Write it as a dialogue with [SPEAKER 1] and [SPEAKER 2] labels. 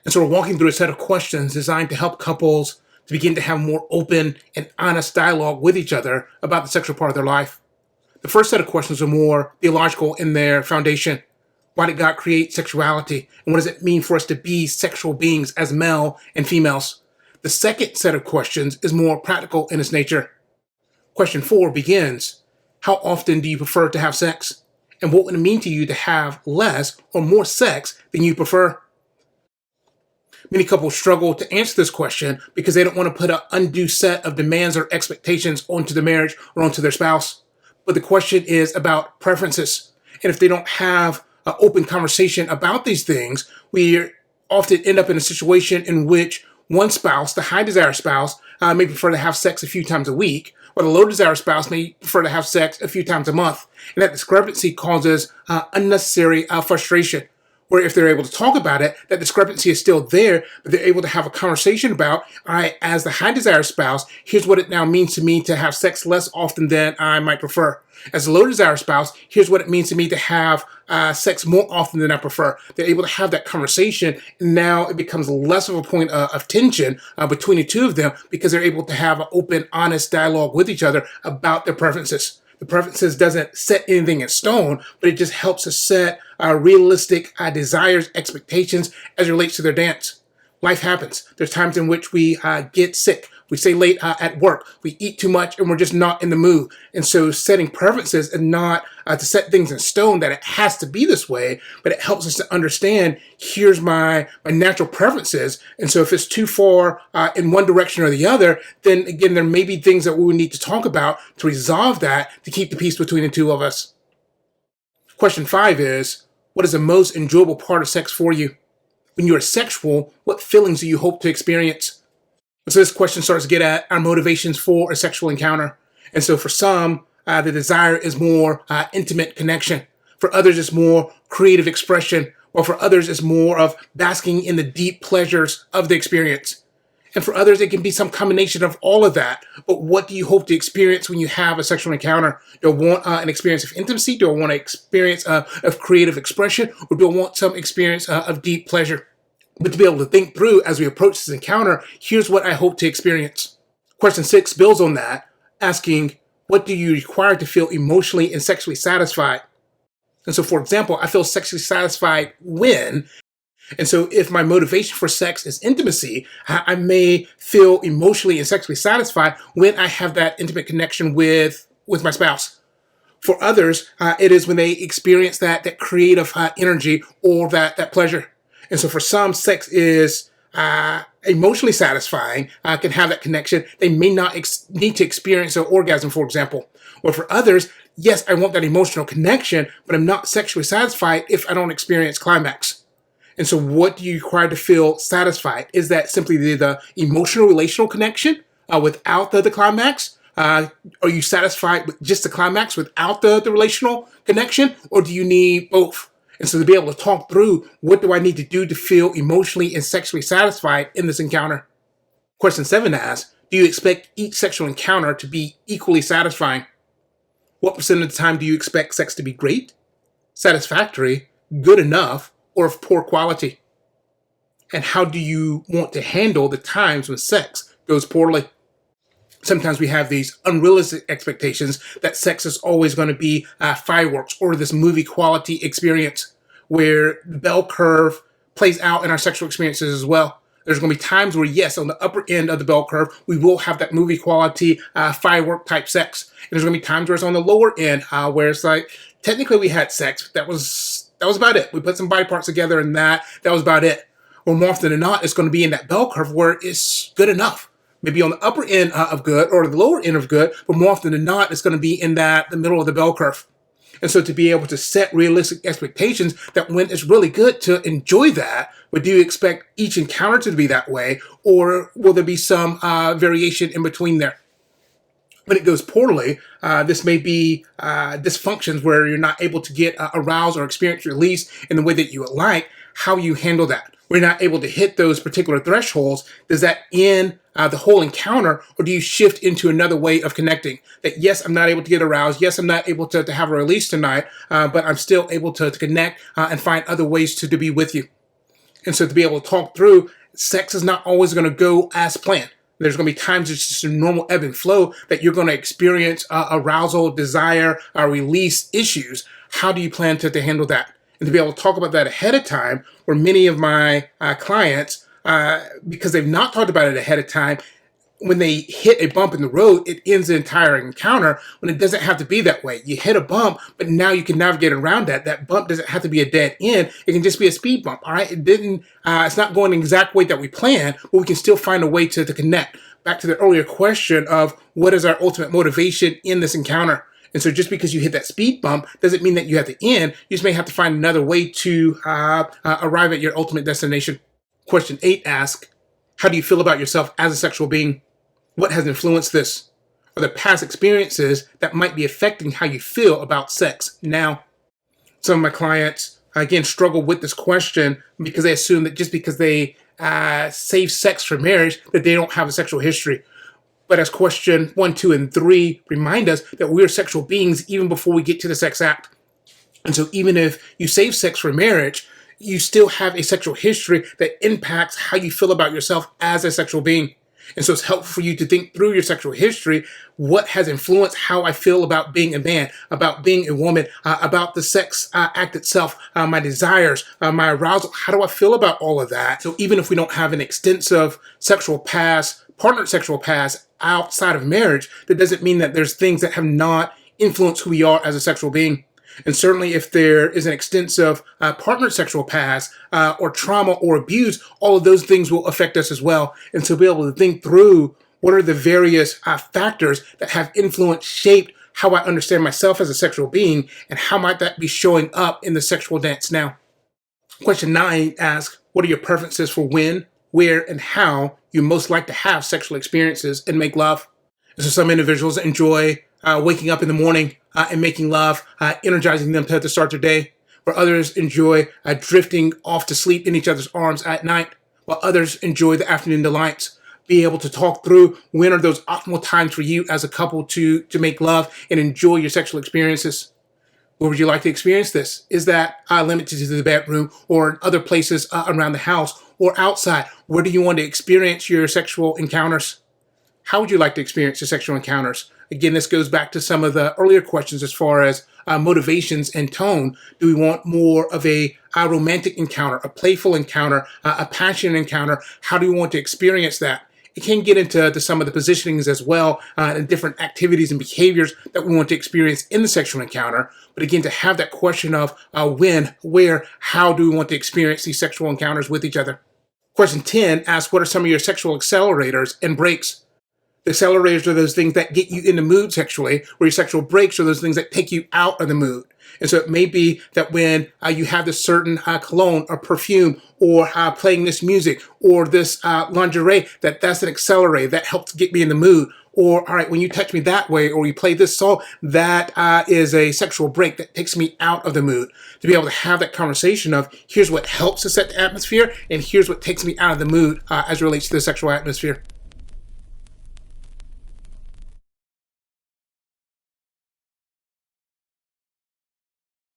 [SPEAKER 1] And so we're walking through a set of questions designed to help couples to begin to have more open and honest dialogue with each other about the sexual part of their life. The first set of questions are more theological in their foundation. Why did God create sexuality? And what does it mean for us to be sexual beings as male and females? The second set of questions is more practical in its nature. Question 4 begins, how often do you prefer to have sex? And what would it mean to you to have less or more sex than you prefer? Many couples struggle to answer this question because they don't want to put an undue set of demands or expectations onto the marriage or onto their spouse. But the question is about preferences. And if they don't have an open conversation about these things, we often end up in a situation in which one spouse, the high desire spouse, may prefer to have sex a few times a week, or the low desire spouse may prefer to have sex a few times a month. And that discrepancy causes unnecessary frustration. Where if they're able to talk about it, that discrepancy is still there, but they're able to have a conversation about, all right, as the high desire spouse, here's what it now means to me to have sex less often than I might prefer. As a low desire spouse, here's what it means to me to have sex more often than I prefer. They're able to have that conversation, and now it becomes less of a point of tension between the two of them because they're able to have an open, honest dialogue with each other about their preferences. The preferences doesn't set anything in stone, but it just helps to set realistic desires, expectations as it relates to their dance. Life happens. There's times in which we get sick. We stay late at work. We eat too much and we're just not in the mood. And so setting preferences and not to set things in stone that it has to be this way, but it helps us to understand here's my natural preferences. And so if it's too far in one direction or the other, then again, there may be things that we would need to talk about to resolve that to keep the peace between the two of us. Question 5 is, what is the most enjoyable part of sex for you? When you are sexual, what feelings do you hope to experience? So this question starts to get at our motivations for a sexual encounter. And so for some, the desire is more intimate connection. For others, it's more creative expression. Or for others, it's more of basking in the deep pleasures of the experience. And for others, it can be some combination of all of that. But what do you hope to experience when you have a sexual encounter? Do I want an experience of intimacy? Do I want an experience of creative expression? Or do I want some experience of deep pleasure? But to be able to think through as we approach this encounter, here's what I hope to experience. Question 6 builds on that, asking, what do you require to feel emotionally and sexually satisfied? And so, for example, I feel sexually satisfied when, and so if my motivation for sex is intimacy, I may feel emotionally and sexually satisfied when I have that intimate connection with my spouse. For others, it is when they experience that creative energy or that pleasure. And so for some, sex is emotionally satisfying, can have that connection. They may not need to experience an orgasm, for example. Or for others, yes, I want that emotional connection, but I'm not sexually satisfied if I don't experience climax. And so what do you require to feel satisfied? Is that simply the emotional relational connection without the climax? Are you satisfied with just the climax without the relational connection? Or do you need both? And so to be able to talk through, what do I need to do to feel emotionally and sexually satisfied in this encounter? Question 7 asks, do you expect each sexual encounter to be equally satisfying? What percent of the time do you expect sex to be great, satisfactory, good enough, or of poor quality? And how do you want to handle the times when sex goes poorly? Sometimes we have these unrealistic expectations that sex is always going to be fireworks or this movie quality experience where the bell curve plays out in our sexual experiences as well. There's going to be times where, yes, on the upper end of the bell curve, we will have that movie quality firework type sex. And there's going to be times where it's on the lower end where it's like, technically we had sex, but that was about it. We put some body parts together and that was about it. Or more often than not, it's going to be in that bell curve where it's good enough. Maybe on the upper end of good or the lower end of good, but more often than not, it's going to be in the middle of the bell curve. And so to be able to set realistic expectations that when it's really good to enjoy that, but do you expect each encounter to be that way, or will there be some variation in between there? When it goes poorly, this may be dysfunctions where you're not able to get aroused or experience release in the way that you would like. How you handle that? We're not able to hit those particular thresholds. Does that end the whole encounter, or do you shift into another way of connecting? That yes, I'm not able to get aroused. Yes, I'm not able to have a release tonight, but I'm still able to connect and find other ways to be with you. And so to be able to talk through, sex is not always going to go as planned. There's going to be times it's just a normal ebb and flow that you're going to experience arousal, desire, release issues. How do you plan to handle that? And to be able to talk about that ahead of time, where many of my clients, because they've not talked about it ahead of time, when they hit a bump in the road, it ends the entire encounter, when it doesn't have to be that way. You hit a bump, but now you can navigate around that. That bump doesn't have to be a dead end. It can just be a speed bump, all right? It's not going the exact way that we planned, but we can still find a way to connect. Back to the earlier question of what is our ultimate motivation in this encounter? And so just because you hit that speed bump doesn't mean that you have to end. You just may have to find another way to arrive at your ultimate destination. Question 8 asks, how do you feel about yourself as a sexual being? What has influenced this? Are there past experiences that might be affecting how you feel about sex now? Some of my clients, again, struggle with this question because they assume that just because they save sex for marriage, that they don't have a sexual history. But as question 1, 2, and 3 remind us that we're sexual beings even before we get to the sex act. And so even if you save sex for marriage, you still have a sexual history that impacts how you feel about yourself as a sexual being. And so it's helpful for you to think through your sexual history. What has influenced how I feel about being a man, about being a woman, about the sex act itself, my desires, my arousal? How do I feel about all of that? So even if we don't have an extensive sexual past, partnered sexual past outside of marriage, that doesn't mean that there's things that have not influenced who we are as a sexual being. And certainly if there is an extensive partnered sexual past or trauma or abuse, all of those things will affect us as well. And so be able to think through what are the various factors that have influenced, shaped how I understand myself as a sexual being, and how might that be showing up in the sexual dance now? Question 9 asks, what are your preferences for when, where, and how you most like to have sexual experiences and make love? And so some individuals enjoy waking up in the morning and making love, energizing them to start their day, where others enjoy drifting off to sleep in each other's arms at night, while others enjoy the afternoon delights. Be able to talk through when are those optimal times for you as a couple to make love and enjoy your sexual experiences. Where would you like to experience this? Is that limited to the bedroom or in other places around the house or outside? Where do you want to experience your sexual encounters? How would you like to experience your sexual encounters? Again, this goes back to some of the earlier questions as far as motivations and tone. Do we want more of a romantic encounter, a playful encounter, a passionate encounter? How do we want to experience that? It can get into some of the positionings as well and different activities and behaviors that we want to experience in the sexual encounter. But again, to have that question of when, where, how do we want to experience these sexual encounters with each other? Question 10 asks, what are some of your sexual accelerators and brakes? The accelerators are those things that get you in the mood sexually, where your sexual brakes are those things that take you out of the mood. And so it may be that when you have this certain cologne or perfume or playing this music or this lingerie, that's an accelerator that helps get me in the mood. Or, all right, when you touch me that way or you play this song, that is a sexual break that takes me out of the mood. To be able to have that conversation of here's what helps to set the atmosphere and here's what takes me out of the mood as it relates to the sexual atmosphere.